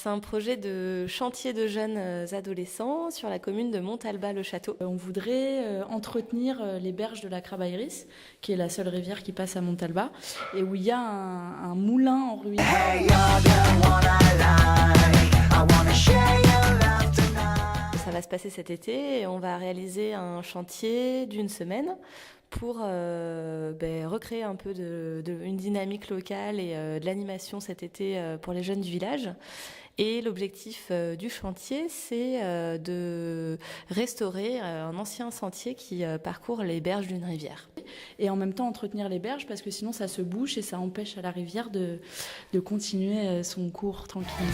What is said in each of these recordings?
c'est un projet de chantier de jeunes adolescents sur la commune de Montalbas-le-Château. On voudrait entretenir les berges de la Crabaïris, qui est la seule rivière qui passe à Montalbas, et où il y a un moulin en ruine. Ça va se passer cet été et on va réaliser un chantier d'une semaine pour recréer un peu une dynamique locale et de l'animation cet été pour les jeunes du village. Et l'objectif du chantier, c'est de restaurer un ancien sentier qui parcourt les berges d'une rivière. Et en même temps entretenir les berges, parce que sinon ça se bouche et ça empêche à la rivière de continuer son cours tranquillement.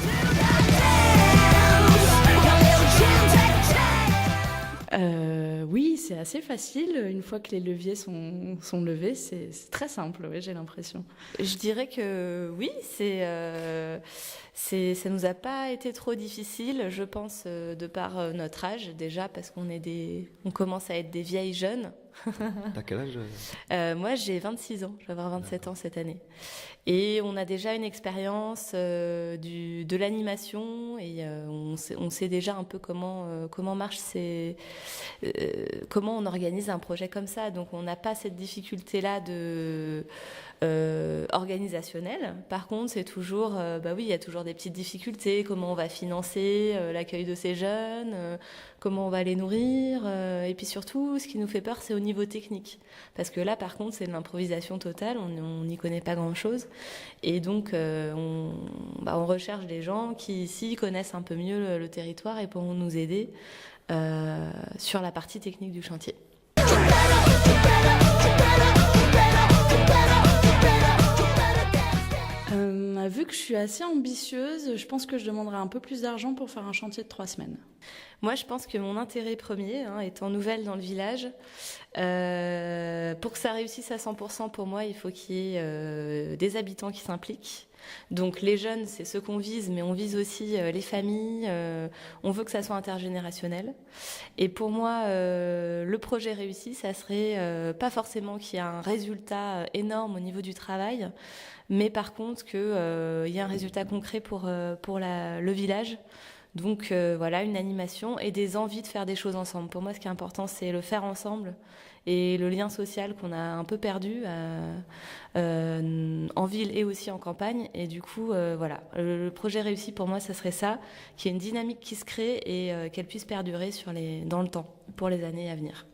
Oui, c'est assez facile. Une fois que les leviers sont levés, c'est très simple, oui, j'ai l'impression. Je dirais que oui, ça nous a pas été trop difficile, je pense, de par notre âge déjà, parce on commence à être des vieilles jeunes. T'as quel âge? Moi, j'ai 26 ans, je vais avoir 27 ans cette année. Et on a déjà une expérience de l'animation et on sait déjà un peu comment marche comment on organise un projet comme ça. Donc on n'a pas cette difficulté-là organisationnelle. Par contre, c'est toujours, il y a toujours des petites difficultés. Comment on va financer l'accueil de ces jeunes, comment on va les nourrir. Et puis surtout, ce qui nous fait peur, c'est au niveau technique. Parce que là, par contre, c'est de l'improvisation totale. On n'y connaît pas grand-chose. Et donc, on recherche des gens qui, ici, connaissent un peu mieux le territoire et pourront nous aider sur la partie technique du chantier. Vu que je suis assez ambitieuse, je pense que je demanderai un peu plus d'argent pour faire un chantier de 3 semaines. Moi, je pense que mon intérêt premier, étant nouvelle dans le village, pour que ça réussisse à 100%, pour moi, il faut qu'il y ait des habitants qui s'impliquent. Donc les jeunes, c'est ceux qu'on vise, mais on vise aussi les familles. On veut que ça soit intergénérationnel. Et pour moi, le projet réussi, ça serait pas forcément qu'il y ait un résultat énorme au niveau du travail, mais par contre qu'il y ait un résultat concret pour le village. Donc une animation et des envies de faire des choses ensemble. Pour moi, ce qui est important, c'est le faire ensemble et le lien social qu'on a un peu perdu en ville et aussi en campagne. Et du coup, le projet réussi pour moi, ça serait ça, qu'il y ait une dynamique qui se crée et qu'elle puisse perdurer dans le temps pour les années à venir.